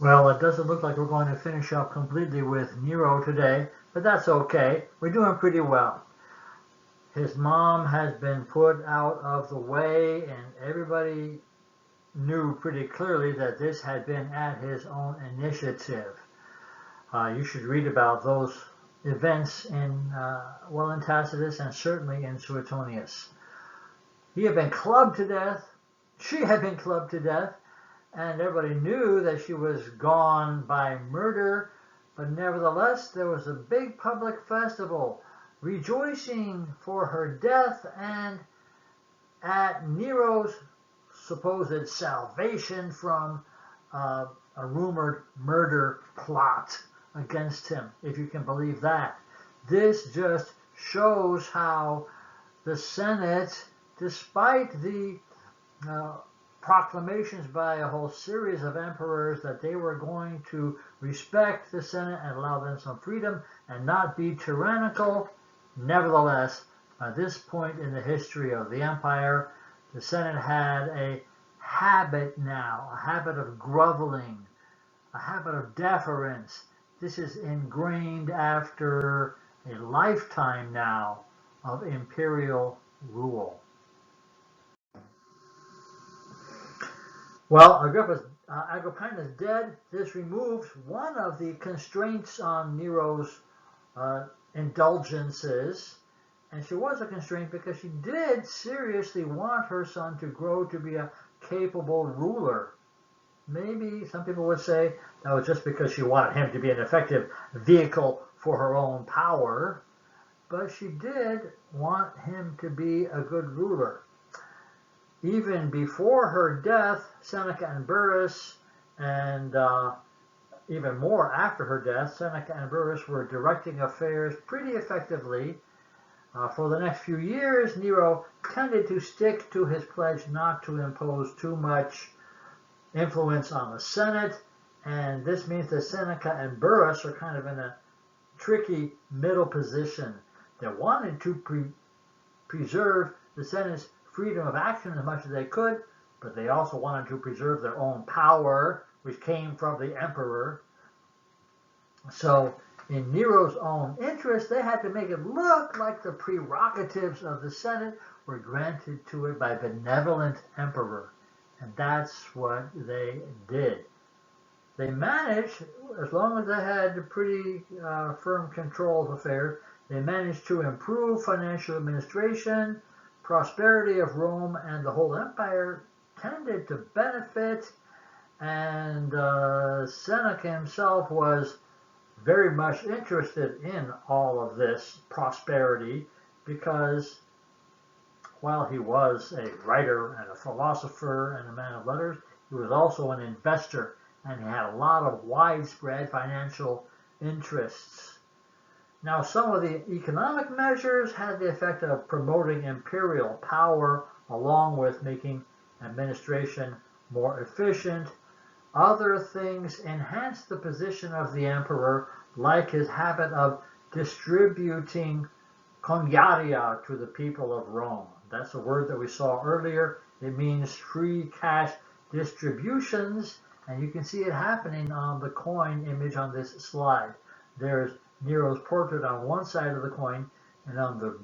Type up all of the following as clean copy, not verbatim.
Well, it doesn't look like we're going to finish up completely with Nero today, but that's okay. We're doing pretty well. His mom has been put out of the way, and everybody knew pretty clearly that this had been at his own initiative. You should read about those events in Tacitus and certainly in Suetonius. He had been clubbed to death. She had been clubbed to death. And everybody knew that she was gone by murder, but nevertheless there was a big public festival rejoicing for her death and at Nero's supposed salvation from a rumored murder plot against him, if you can believe that. This just shows how the Senate, despite the proclamations by a whole series of emperors that they were going to respect the Senate and allow them some freedom and not be tyrannical. Nevertheless, by this point in the history of the empire, the Senate had a habit now, a habit of groveling, a habit of deference. This is ingrained after a lifetime now of imperial rule. Well, Agrippina is dead. This removes one of the constraints on Nero's indulgences. And she was a constraint because she did seriously want her son to grow to be a capable ruler. Maybe some people would say that was just because she wanted him to be an effective vehicle for her own power. But she did want him to be a good ruler. Even before her death, Seneca and Burrus, and even more after her death, Seneca and Burrus were directing affairs pretty effectively. For the next few years, Nero tended to stick to his pledge not to impose too much influence on the Senate, and this means that Seneca and Burrus are kind of in a tricky middle position. They wanted to preserve the Senate's freedom of action as much as they could, but they also wanted to preserve their own power, which came from the emperor. So in Nero's own interest, they had to make it look like the prerogatives of the Senate were granted to it by a benevolent emperor. And that's what they did. They managed, as long as they had pretty firm control of affairs, they managed to improve financial administration. Prosperity of Rome and the whole empire tended to benefit, and Seneca himself was very much interested in all of this prosperity because while he was a writer and a philosopher and a man of letters, he was also an investor, and he had a lot of widespread financial interests. Now, some of the economic measures had the effect of promoting imperial power along with making administration more efficient. Other things enhanced the position of the emperor, like his habit of distributing congiaria to the people of Rome. That's a word that we saw earlier. It means free cash distributions, and you can see it happening on the coin image on this slide. There's Nero's portrait on one side of the coin, and on the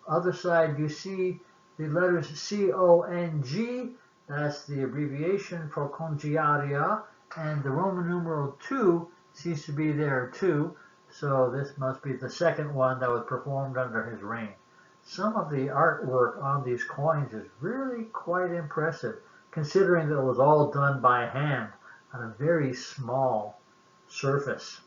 other side you see the letters C-O-N-G. That's the abbreviation for congiaria, and the Roman numeral 2 seems to be there too, so this must be the second one that was performed under his reign. Some of the artwork on these coins is really quite impressive, considering that it was all done by hand on a very small surface.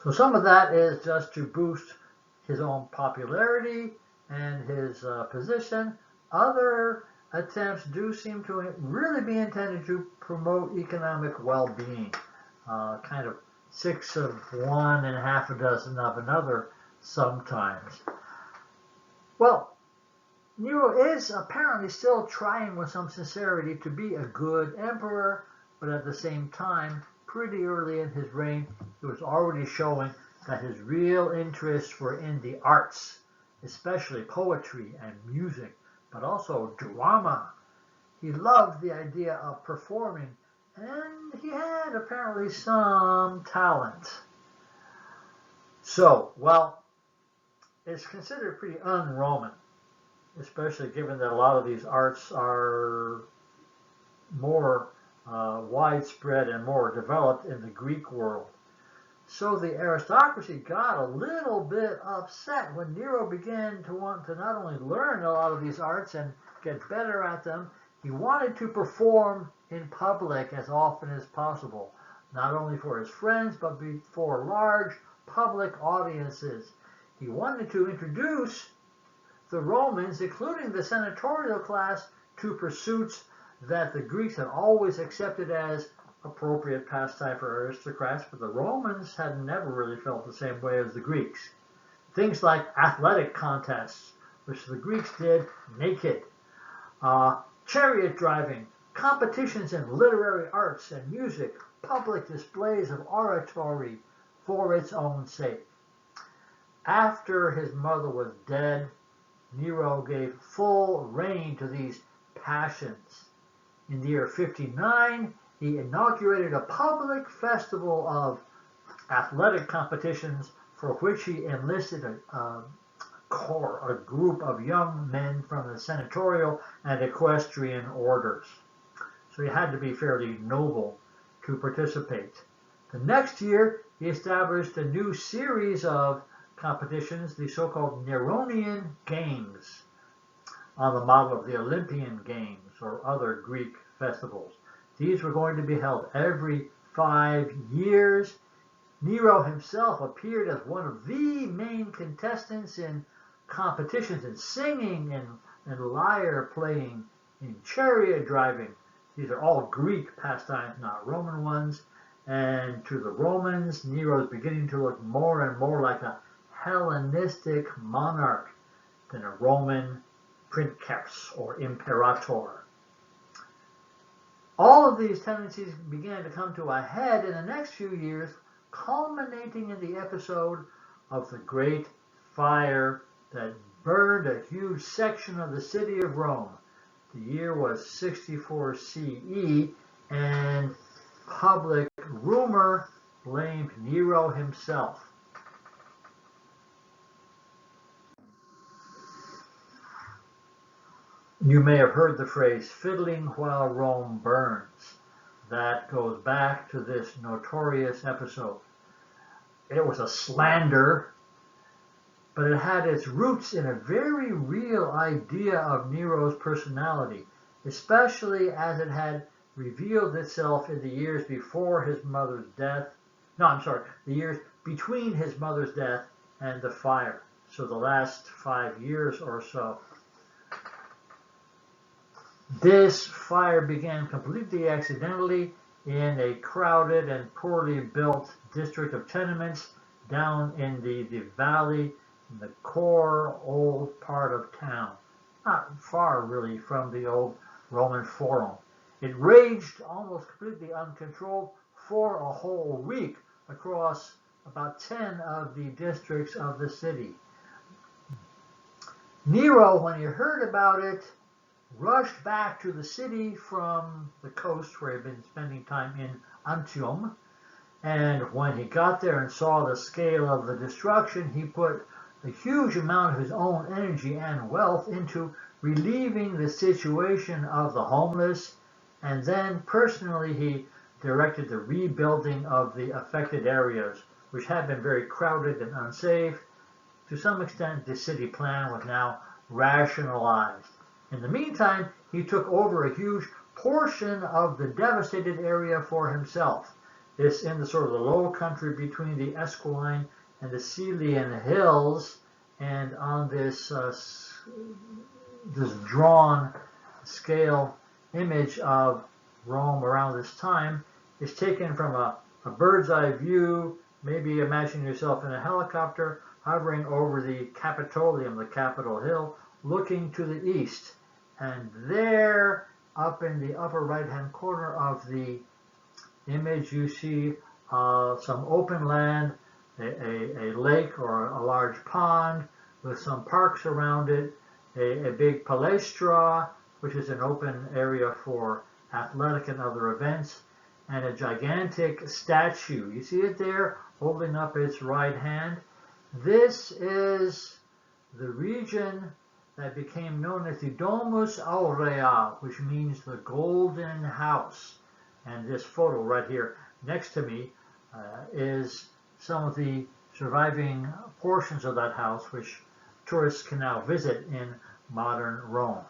So some of that is just to boost his own popularity and his position. Other attempts do seem to really be intended to promote economic well-being, kind of 6 of one and half a dozen of another sometimes. Well, Nero is apparently still trying with some sincerity to be a good emperor, but at the same time, pretty early in his reign, he was already showing that his real interests were in the arts, especially poetry and music, but also drama. He loved the idea of performing and he had apparently some talent. So, well, it's considered pretty un-Roman, especially given that a lot of these arts are more widespread and more developed in the Greek world. So the aristocracy got a little bit upset when Nero began to want to not only learn a lot of these arts and get better at them, he wanted to perform in public as often as possible, not only for his friends, but before large public audiences. He wanted to introduce the Romans, including the senatorial class, to pursuits that the Greeks had always accepted as appropriate pastime for aristocrats, but the Romans had never really felt the same way as the Greeks. Things like athletic contests, which the Greeks did naked, chariot driving, competitions in literary arts and music, public displays of oratory for its own sake. After his mother was dead, Nero gave full rein to these passions. In the year 59, he inaugurated a public festival of athletic competitions for which he enlisted a group of young men from the senatorial and equestrian orders. So he had to be fairly noble to participate. The next year, he established a new series of competitions, the so-called Neronian Games, on the model of the Olympian Games or other Greek festivals. These were going to be held every 5 years. Nero himself appeared as one of the main contestants in competitions in singing and lyre playing, in chariot driving. These are all Greek pastimes, not Roman ones. And to the Romans, Nero is beginning to look more and more like a Hellenistic monarch than a Roman princeps or imperator. All of these tendencies began to come to a head in the next few years, culminating in the episode of the Great Fire that burned a huge section of the city of Rome. The year was 64 CE, and public rumor blamed Nero himself. You may have heard the phrase, fiddling while Rome burns. That goes back to this notorious episode. It was a slander, but it had its roots in a very real idea of Nero's personality, especially as it had revealed itself in the years before his mother's death. The years between his mother's death and the fire. So the last 5 years or so. This fire began completely accidentally in a crowded and poorly built district of tenements down in the valley, in the core old part of town, not far really from the old Roman Forum. It raged almost completely uncontrolled for a whole week across about 10 of the districts of the city. Nero, when he heard about it, rushed back to the city from the coast where he had been spending time in Antium, and when he got there and saw the scale of the destruction, he put a huge amount of his own energy and wealth into relieving the situation of the homeless, and then personally he directed the rebuilding of the affected areas, which had been very crowded and unsafe. To some extent, the city plan was now rationalized. In the meantime, he took over a huge portion of the devastated area for himself. This in the sort of the low country between the Esquiline and the Celian hills, and on this drawn scale image of Rome around this time is taken from a bird's eye view. Maybe imagine yourself in a helicopter hovering over the Capitolium, the Capitol Hill, looking to the east. And there, up in the upper right-hand corner of the image, you see some open land, a lake or a large pond with some parks around it, a big palestra, which is an open area for athletic and other events, and a gigantic statue. You see it there, holding up its right hand? This is the region that became known as the Domus Aurea, which means the golden house. And this photo right here next to me is some of the surviving portions of that house, which tourists can now visit in modern Rome.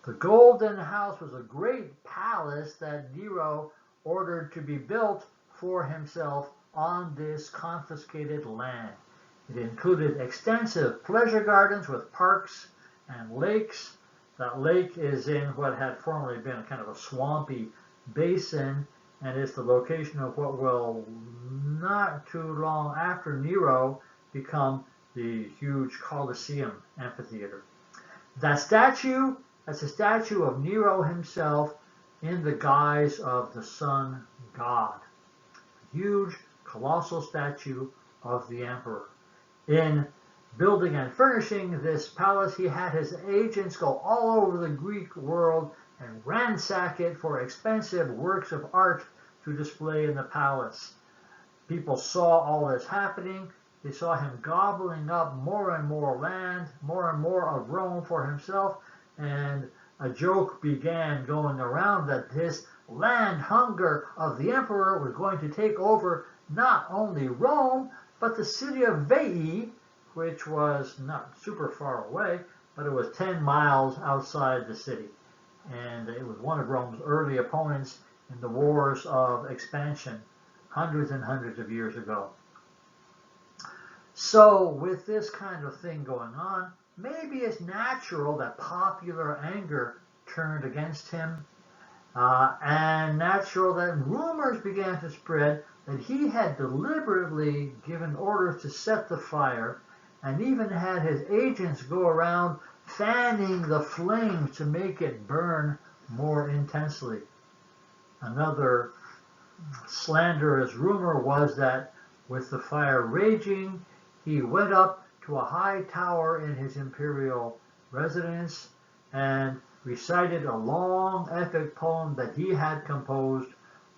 The golden house was a great palace that Nero ordered to be built for himself on this confiscated land. It included extensive pleasure gardens with parks and lakes. That lake is in what had formerly been a kind of a swampy basin, and is the location of what will, not too long after Nero, become the huge Colosseum amphitheater. That's a statue of Nero himself in the guise of the sun god. A huge, colossal statue of the emperor. In building and furnishing this palace, he had his agents go all over the Greek world and ransack it for expensive works of art to display in the palace. People saw all this happening. They saw him gobbling up more and more land, more and more of Rome for himself, and a joke began going around that this land hunger of the emperor was going to take over not only Rome, but the city of Veii, which was not super far away, but it was 10 miles outside the city. And it was one of Rome's early opponents in the wars of expansion hundreds and hundreds of years ago. So with this kind of thing going on, maybe it's natural that popular anger turned against him, and natural that rumors began to spread that he had deliberately given orders to set the fire, and even had his agents go around fanning the flames to make it burn more intensely. Another slanderous rumor was that with the fire raging, he went up to a high tower in his imperial residence and recited a long epic poem that he had composed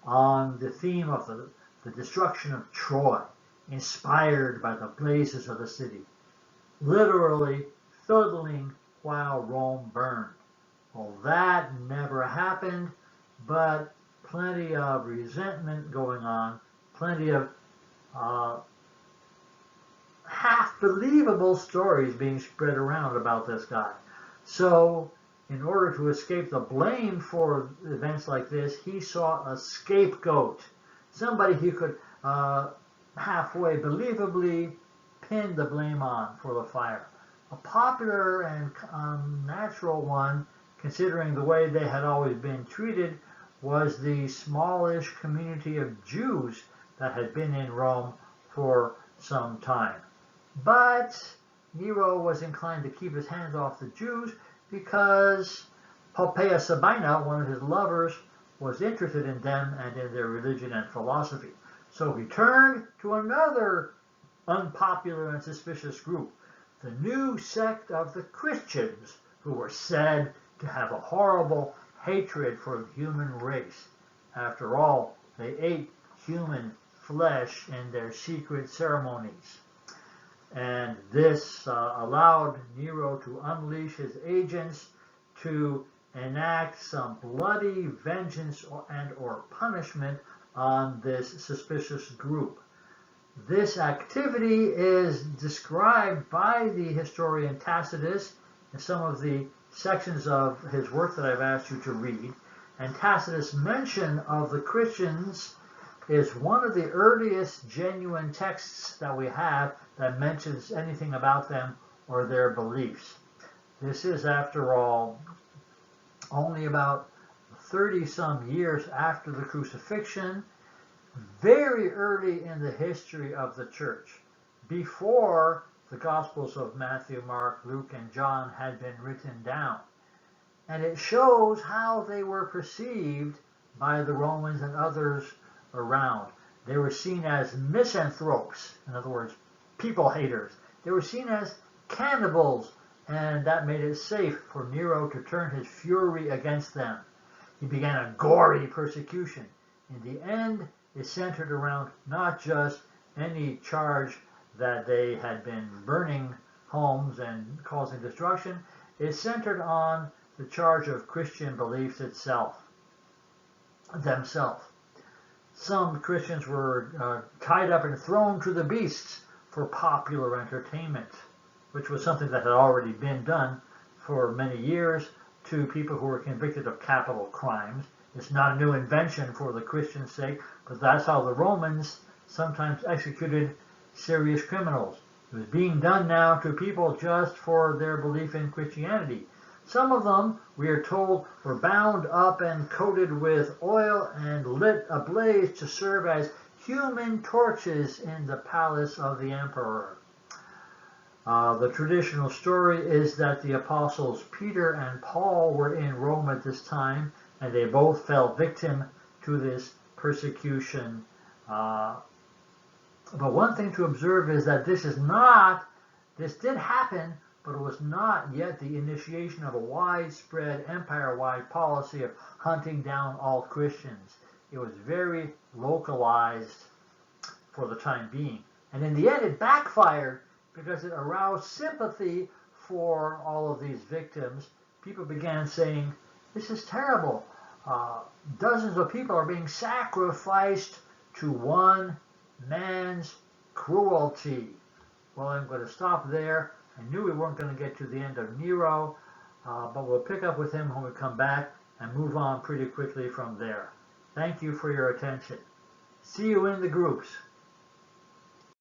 on the theme of the destruction of Troy, inspired by the blazes of the city, literally fiddling while Rome burned. Well, that never happened, but plenty of resentment going on, plenty of half-believable stories being spread around about this guy. So, in order to escape the blame for events like this, he sought a scapegoat, somebody he could halfway believably pin the blame on for the fire. A popular and natural one, considering the way they had always been treated, was the smallish community of Jews that had been in Rome for some time. But Nero was inclined to keep his hands off the Jews because Poppaea Sabina, one of his lovers, was interested in them and in their religion and philosophy. So he turned to another unpopular and suspicious group, the new sect of the Christians, who were said to have a horrible hatred for the human race. After all, they ate human flesh in their secret ceremonies. And this allowed Nero to unleash his agents to enact some bloody vengeance or punishment on this suspicious group. This activity is described by the historian Tacitus in some of the sections of his work that I've asked you to read. And Tacitus' mention of the Christians is one of the earliest genuine texts that we have that mentions anything about them or their beliefs. This is, after all, only about 30-some years after the crucifixion, very early in the history of the church, before the Gospels of Matthew, Mark, Luke, and John had been written down. And it shows how they were perceived by the Romans and others around. They were seen as misanthropes, in other words, people haters. They were seen as cannibals, and that made it safe for Nero to turn his fury against them. He began a gory persecution, in the end, it centered around not just any charge that they had been burning homes and causing destruction. It centered on the charge of Christian beliefs themselves. Some Christians were tied up and thrown to the beasts for popular entertainment, which was something that had already been done for many years to people who were convicted of capital crimes. It's not a new invention for the Christian's sake, but that's how the Romans sometimes executed serious criminals. It was being done now to people just for their belief in Christianity. Some of them, we are told, were bound up and coated with oil and lit ablaze to serve as human torches in the palace of the emperor. The traditional story is that the apostles Peter and Paul were in Rome at this time, and they both fell victim to this persecution. But one thing to observe is that this did happen, but it was not yet the initiation of a widespread empire-wide policy of hunting down all Christians. It was very localized for the time being. And in the end, it backfired because it aroused sympathy for all of these victims. People began saying, this is terrible. Dozens of people are being sacrificed to one man's cruelty. Well, I'm going to stop there. I knew we weren't going to get to the end of Nero, but we'll pick up with him when we come back and move on pretty quickly from there. Thank you for your attention. See you in the groups.